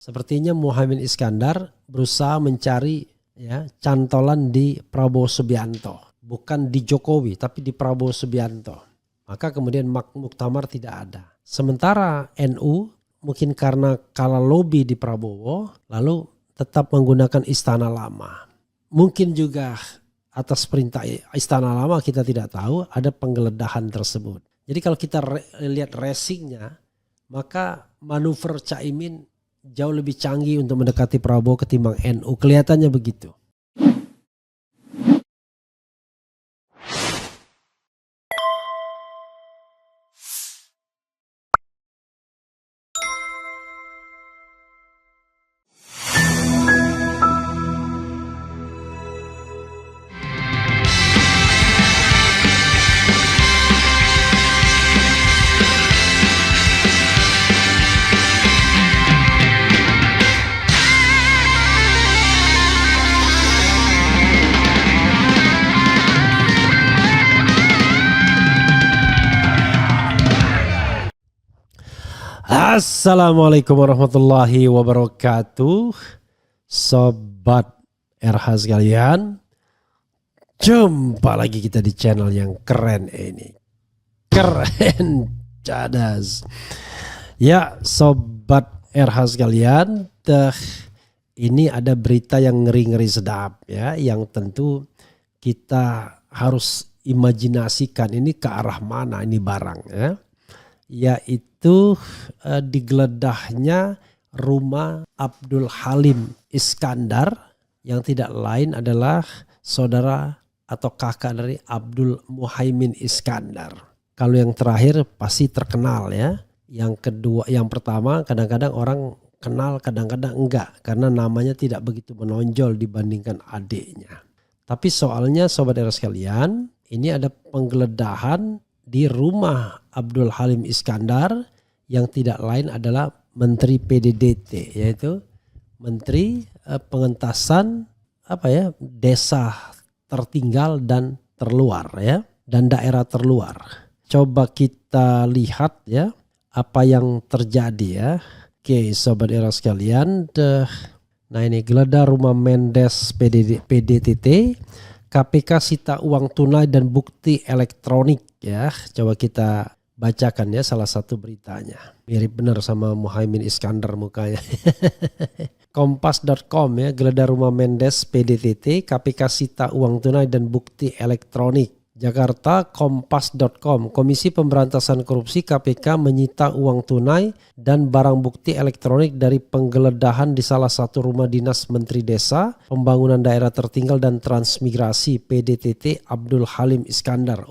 Sepertinya Muhaimin Iskandar berusaha mencari cantolan di Prabowo Subianto. Bukan di Jokowi tapi di Prabowo Subianto. Maka kemudian muktamar tidak ada. Sementara NU mungkin karena kalah lobby di Prabowo lalu tetap menggunakan Istana Lama. Mungkin juga atas perintah Istana Lama, kita tidak tahu, ada penggeledahan tersebut. Jadi kalau kita lihat racingnya, maka manuver Caimin jauh lebih canggih untuk mendekati Prabowo ketimbang NU. Kelihatannya begitu. Assalamualaikum warahmatullahi wabarakatuh. Sobat RH sekalian, jumpa lagi kita di channel yang keren ini. Keren cadas. Ya Sobat RH sekalian, ini ada berita yang ngeri-ngeri sedap ya, yang tentu kita harus imajinasikan ini ke arah mana ini barang ya. Yaitu digeledahnya rumah Abdul Halim Iskandar yang tidak lain adalah saudara atau kakak dari Abdul Muhaimin Iskandar. Kalau yang terakhir pasti terkenal ya. Yang kedua, yang pertama kadang-kadang orang kenal, kadang-kadang enggak karena namanya tidak begitu menonjol dibandingkan adiknya. Tapi soalnya Sobat era sekalian, ini ada penggeledahan di rumah Abdul Halim Iskandar yang tidak lain adalah Menteri PDDT, yaitu Menteri Pengentasan desa tertinggal dan terluar ya, dan daerah terluar. Coba kita lihat ya apa yang terjadi ya. Oke Sobat era sekalian, nah ini geledah rumah Mendes PDTT. KPK sita uang tunai dan bukti elektronik ya. Coba kita bacakan ya salah satu beritanya. Mirip benar sama Muhaimin Iskandar mukanya. Kompas.com ya, geledah rumah Mendes PDTT, KPK sita uang tunai dan bukti elektronik. Jakarta, Kompas.com, Komisi Pemberantasan Korupsi KPK menyita uang tunai dan barang bukti elektronik dari penggeledahan di salah satu rumah dinas Menteri Desa, Pembangunan Daerah Tertinggal dan Transmigrasi PDTT Abdul Halim Iskandar.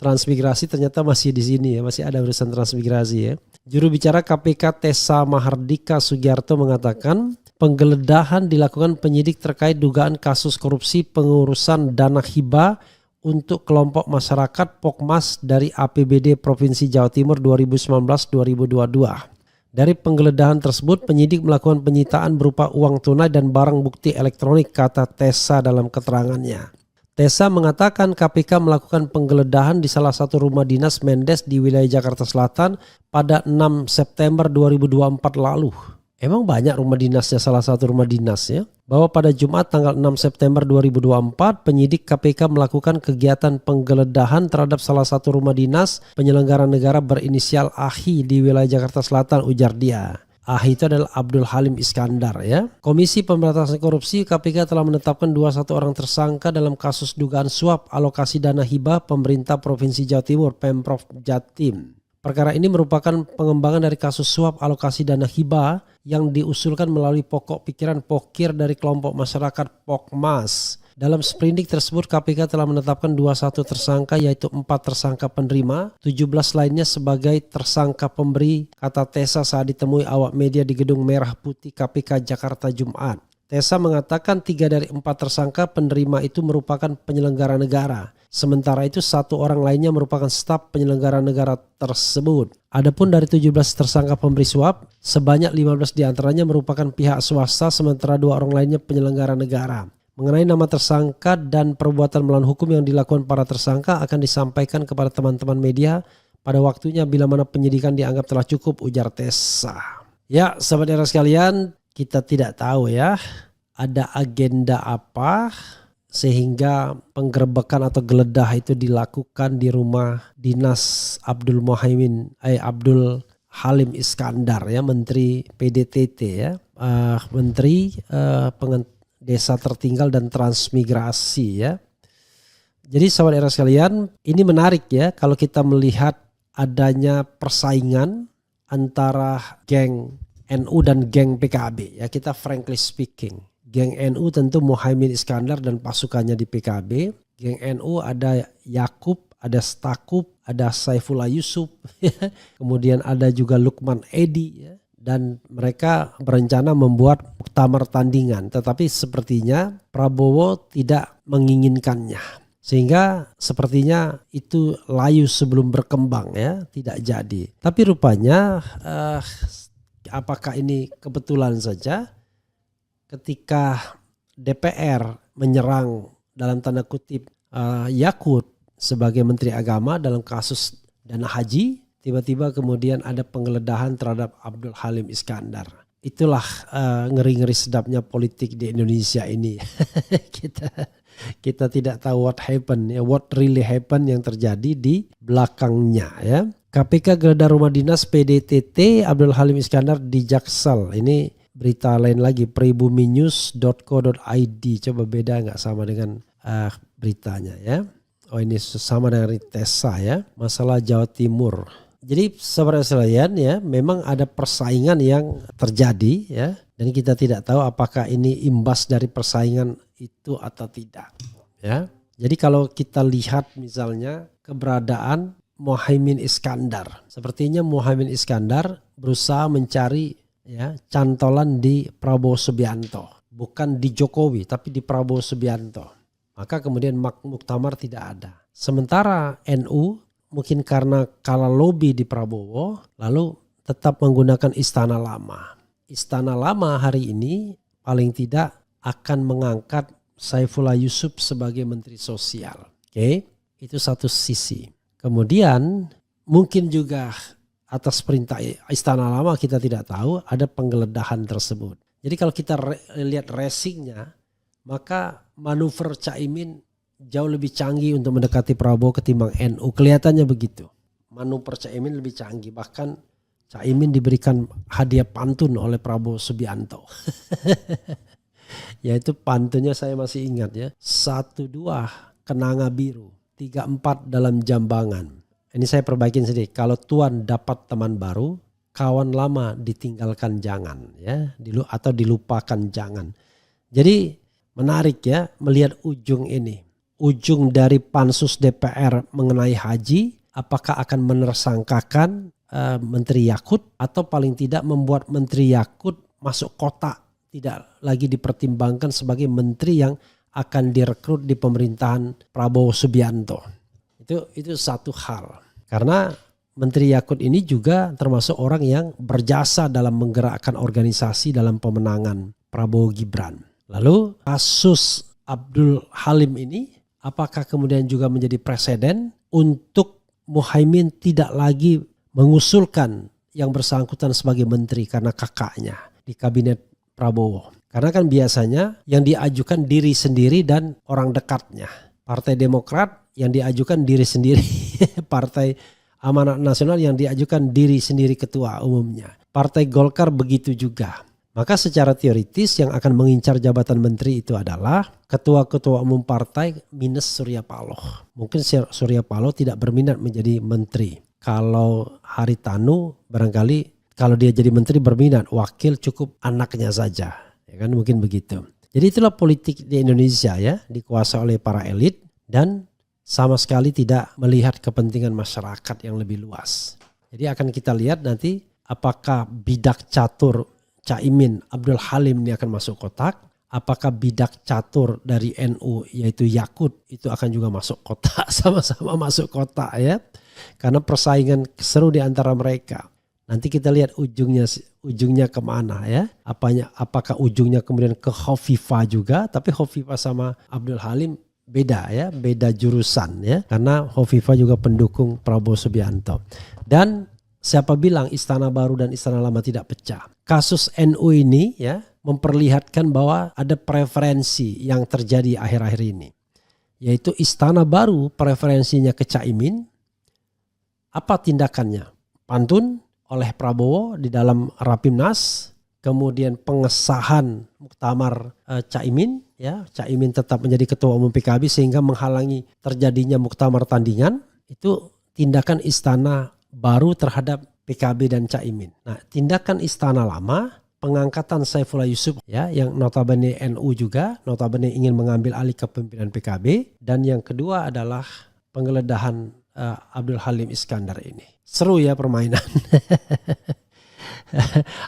Transmigrasi ternyata masih di sini ya, masih ada urusan transmigrasi ya. Juru bicara KPK Tessa Mahardika Sugiarto mengatakan penggeledahan dilakukan penyidik terkait dugaan kasus korupsi pengurusan dana hibah untuk kelompok masyarakat Pokmas dari APBD Provinsi Jawa Timur 2019-2022. Dari penggeledahan tersebut penyidik melakukan penyitaan berupa uang tunai dan barang bukti elektronik, kata Tessa dalam keterangannya. Tessa mengatakan KPK melakukan penggeledahan di salah satu rumah dinas Mendes di wilayah Jakarta Selatan pada 6 September 2024 lalu. Emang banyak rumah dinasnya, salah satu rumah dinasnya. Bahwa pada Jumat tanggal 6 September 2024 penyidik KPK melakukan kegiatan penggeledahan terhadap salah satu rumah dinas penyelenggara negara berinisial AHI di wilayah Jakarta Selatan, ujar dia. AHI itu adalah Abdul Halim Iskandar ya. Komisi Pemberantasan Korupsi KPK telah menetapkan 21 orang tersangka dalam kasus dugaan suap alokasi dana hibah pemerintah Provinsi Jawa Timur Pemprov Jatim. Perkara ini merupakan pengembangan dari kasus suap alokasi dana hibah yang diusulkan melalui pokok pikiran pokir dari kelompok masyarakat Pokmas. Dalam sprindik tersebut KPK telah menetapkan 21 tersangka, yaitu 4 tersangka penerima, 17 lainnya sebagai tersangka pemberi, kata Tessa saat ditemui awak media di Gedung Merah Putih KPK Jakarta Jumat. Tessa mengatakan 3 dari 4 tersangka penerima itu merupakan penyelenggara negara. Sementara itu 1 orang lainnya merupakan staf penyelenggara negara tersebut. Adapun dari 17 tersangka pemberi suap, sebanyak 15 diantaranya merupakan pihak swasta, sementara 2 orang lainnya penyelenggara negara. Mengenai nama tersangka dan perbuatan melawan hukum yang dilakukan para tersangka akan disampaikan kepada teman-teman media pada waktunya bila mana penyidikan dianggap telah cukup, ujar Tessa. Ya, sahabat era sekalian, kita tidak tahu ya ada agenda apa sehingga penggerebekan atau geledah itu dilakukan di rumah dinas Abdul Halim Iskandar ya, Menteri PDTT ya, Menteri Desa Tertinggal dan Transmigrasi ya. Jadi sahabat era sekalian, ini menarik ya kalau kita melihat adanya persaingan antara geng NU dan geng PKB ya, kita frankly speaking. Geng NU tentu Muhaimin Iskandar dan pasukannya di PKB. Geng NU ada Yakub, ada Stakuf, ada Saifullah Yusuf, kemudian ada juga Lukman Edi ya. Dan mereka berencana membuat muktamar tandingan, tetapi sepertinya Prabowo tidak menginginkannya. Sehingga sepertinya itu layu sebelum berkembang ya, tidak jadi. Tapi rupanya apakah ini kebetulan saja ketika DPR menyerang dalam tanda kutip Yakut sebagai Menteri Agama dalam kasus dana haji, tiba-tiba kemudian ada penggeledahan terhadap Abdul Halim Iskandar. Itulah ngeri-ngeri sedapnya politik di Indonesia ini. Kita tidak tahu what really happened yang terjadi di belakangnya ya. KPK geledah rumah dinas PDTT Abdul Halim Iskandar di Jaksel. Ini berita lain lagi, pribuminews.co.id. Coba beda nggak sama dengan beritanya ya. Oh ini sama dengan Ritesa ya. Masalah Jawa Timur. Jadi sahabat sekalian ya, memang ada persaingan yang terjadi ya. Dan kita tidak tahu apakah ini imbas dari persaingan itu atau tidak ya. Jadi kalau kita lihat misalnya keberadaan Muhaimin Iskandar, sepertinya Muhaimin Iskandar berusaha mencari ya cantolan di Prabowo Subianto, bukan di Jokowi tapi di Prabowo Subianto. Maka kemudian muktamar tidak ada. Sementara NU mungkin karena kalah lobby di Prabowo lalu tetap menggunakan Istana Lama. Istana Lama hari ini paling tidak akan mengangkat Saifullah Yusuf sebagai Menteri Sosial. Oke, itu satu sisi. Kemudian mungkin juga atas perintah Istana Lama, kita tidak tahu, ada penggeledahan tersebut. Jadi kalau kita lihat racingnya, maka manuver Caimin jauh lebih canggih untuk mendekati Prabowo ketimbang NU. Kelihatannya begitu. Manuver Caimin lebih canggih. Bahkan Caimin diberikan hadiah pantun oleh Prabowo Subianto. Yaitu pantunnya saya masih ingat ya. 1-2 kenanga biru, 3-4 dalam jambangan. Ini saya perbaikin sedikit. Kalau Tuan dapat teman baru, kawan lama ditinggalkan jangan ya, atau dilupakan jangan. Jadi menarik ya melihat ujung ini. Ujung dari pansus DPR mengenai haji, apakah akan menersangkakan Menteri Yakut atau paling tidak membuat Menteri Yakut masuk kotak, tidak lagi dipertimbangkan sebagai menteri yang akan direkrut di pemerintahan Prabowo Subianto. Itu satu hal. Karena Menteri Yakut ini juga termasuk orang yang berjasa dalam menggerakkan organisasi dalam pemenangan Prabowo Gibran. Lalu kasus Abdul Halim ini apakah kemudian juga menjadi presiden untuk Muhaimin tidak lagi mengusulkan yang bersangkutan sebagai menteri karena kakaknya di kabinet Prabowo. Karena kan biasanya yang diajukan diri sendiri dan orang dekatnya. Partai Demokrat yang diajukan diri sendiri. Partai Amanat Nasional yang diajukan diri sendiri ketua umumnya. Partai Golkar begitu juga. Maka secara teoritis yang akan mengincar jabatan menteri itu adalah ketua-ketua umum partai minus Surya Paloh. Mungkin Surya Paloh tidak berminat menjadi menteri. Kalau Haritanu barangkali kalau dia jadi menteri berminat, wakil cukup anaknya saja. Ya kan mungkin begitu. Jadi itulah politik di Indonesia ya, dikuasai oleh para elit dan sama sekali tidak melihat kepentingan masyarakat yang lebih luas. Jadi akan kita lihat nanti apakah bidak catur Caimin Abdul Halim ini akan masuk kotak. Apakah bidak catur dari NU yaitu Yakut itu akan juga masuk kotak, sama-sama masuk kotak ya. Karena persaingan seru di antara mereka. Nanti kita lihat ujungnya kemana ya. Apakah ujungnya kemudian ke Hovifah juga. Tapi Hovifah sama Abdul Halim beda ya. Beda jurusan ya. Karena Hovifah juga pendukung Prabowo Subianto. Dan siapa bilang Istana Baru dan Istana Lama tidak pecah? Kasus NU ini ya memperlihatkan bahwa ada preferensi yang terjadi akhir-akhir ini. Yaitu Istana Baru preferensinya ke Caimin. Apa tindakannya? Pantun oleh Prabowo di dalam Rapimnas. Kemudian pengesahan muktamar Caimin, ya Caimin tetap menjadi ketua umum PKB sehingga menghalangi terjadinya muktamar tandingan. Itu tindakan Istana Baru terhadap PKB dan Caimin. Nah, tindakan Istana Lama, pengangkatan Saifullah Yusuf ya yang notabene NU juga, notabene ingin mengambil alih kepemimpinan PKB, dan yang kedua adalah penggeledahan Abdul Halim Iskandar ini. Seru ya permainan.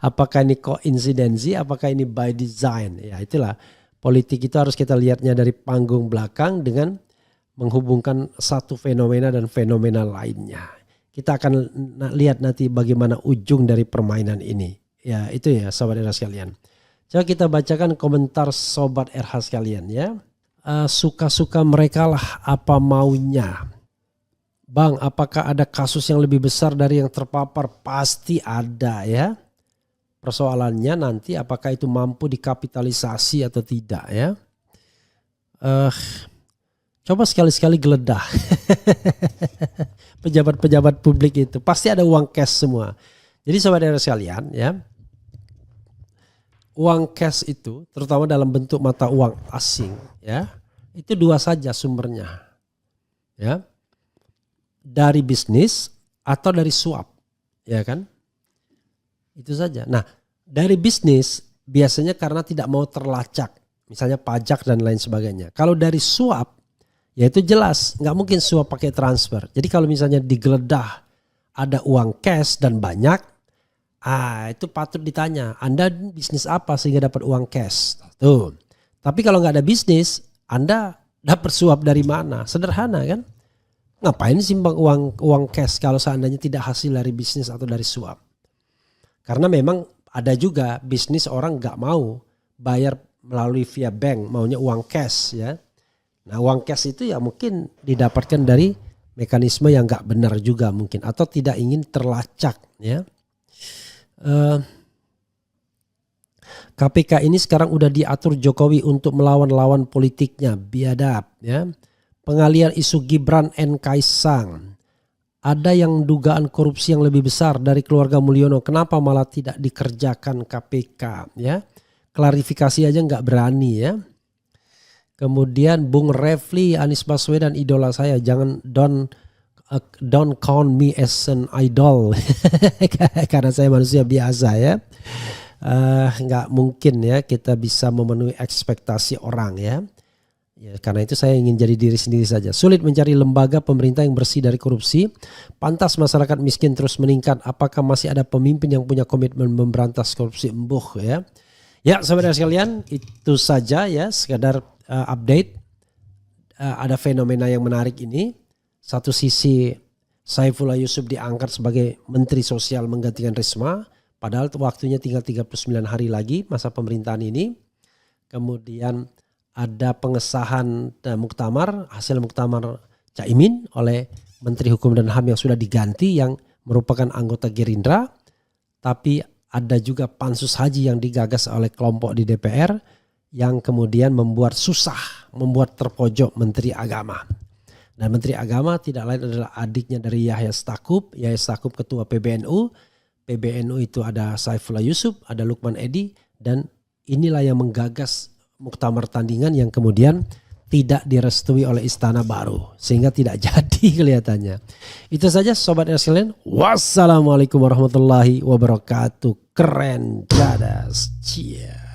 Apakah ini koinsidensi, apakah ini by design? Ya itulah, politik itu harus kita lihatnya dari panggung belakang dengan menghubungkan satu fenomena dan fenomena lainnya. Kita akan lihat nanti bagaimana ujung dari permainan ini. Ya itu ya Sobat RH sekalian. Coba kita bacakan komentar Sobat RH sekalian ya. Suka-suka mereka lah apa maunya. Bang, apakah ada kasus yang lebih besar dari yang terpapar? Pasti ada ya. Persoalannya nanti apakah itu mampu dikapitalisasi atau tidak ya. Coba sekali-sekali geledah. Pejabat-pejabat publik itu pasti ada uang cash semua. Jadi Sobat RH sekalian ya. Uang cash itu terutama dalam bentuk mata uang asing ya. Itu dua saja sumbernya. Ya. Dari bisnis atau dari suap, ya kan? Itu saja. Nah, dari bisnis biasanya karena tidak mau terlacak, misalnya pajak dan lain sebagainya. Kalau dari suap, ya itu jelas, nggak mungkin suap pakai transfer. Jadi kalau misalnya digeledah ada uang cash dan banyak, itu patut ditanya, Anda bisnis apa sehingga dapat uang cash? Tuh. Tapi kalau nggak ada bisnis, Anda dapat suap dari mana? Sederhana kan? Ngapain simpan uang cash kalau seandainya tidak hasil dari bisnis atau dari suap? Karena memang ada juga bisnis orang nggak mau bayar melalui via bank, maunya uang cash ya. Nah uang cash itu ya mungkin didapatkan dari mekanisme yang nggak benar juga mungkin atau tidak ingin terlacak ya. KPK ini sekarang udah diatur Jokowi untuk melawan lawan politiknya, biadab ya. Pengalian isu Gibran and Kaisang. Ada yang dugaan korupsi yang lebih besar dari keluarga Mulyono. Kenapa malah tidak dikerjakan KPK ya? Klarifikasi aja nggak berani ya. Kemudian Bung Refli, Anies Baswedan idola saya. Jangan don't count me as an idol. Karena saya manusia biasa ya. Nggak mungkin ya kita bisa memenuhi ekspektasi orang ya. Ya, karena itu saya ingin jadi diri sendiri saja. Sulit mencari lembaga pemerintah yang bersih dari korupsi. Pantas masyarakat miskin terus meningkat. Apakah masih ada pemimpin yang punya komitmen memberantas korupsi? Embuh ya. Ya saudara sekalian, itu saja ya sekadar update. Ada fenomena yang menarik ini. Satu sisi Saifullah Yusuf diangkat sebagai Menteri Sosial menggantikan Risma. Padahal waktunya tinggal 39 hari lagi masa pemerintahan ini. Kemudian ada pengesahan muktamar, hasil muktamar Caimin oleh Menteri Hukum dan HAM yang sudah diganti yang merupakan anggota Gerindra. Tapi ada juga pansus haji yang digagas oleh kelompok di DPR yang kemudian membuat susah, membuat terpojok Menteri Agama. Dan Menteri Agama tidak lain adalah adiknya dari Yahya Stakuf. Yahya Stakuf ketua PBNU. PBNU itu ada Saifullah Yusuf, ada Lukman Edy, dan inilah yang menggagas muktamar tandingan yang kemudian tidak direstui oleh Istana Baru sehingga tidak jadi kelihatannya. Itu saja Sobat RH sekalian. Wassalamualaikum warahmatullahi wabarakatuh. Keren, jadas, cia.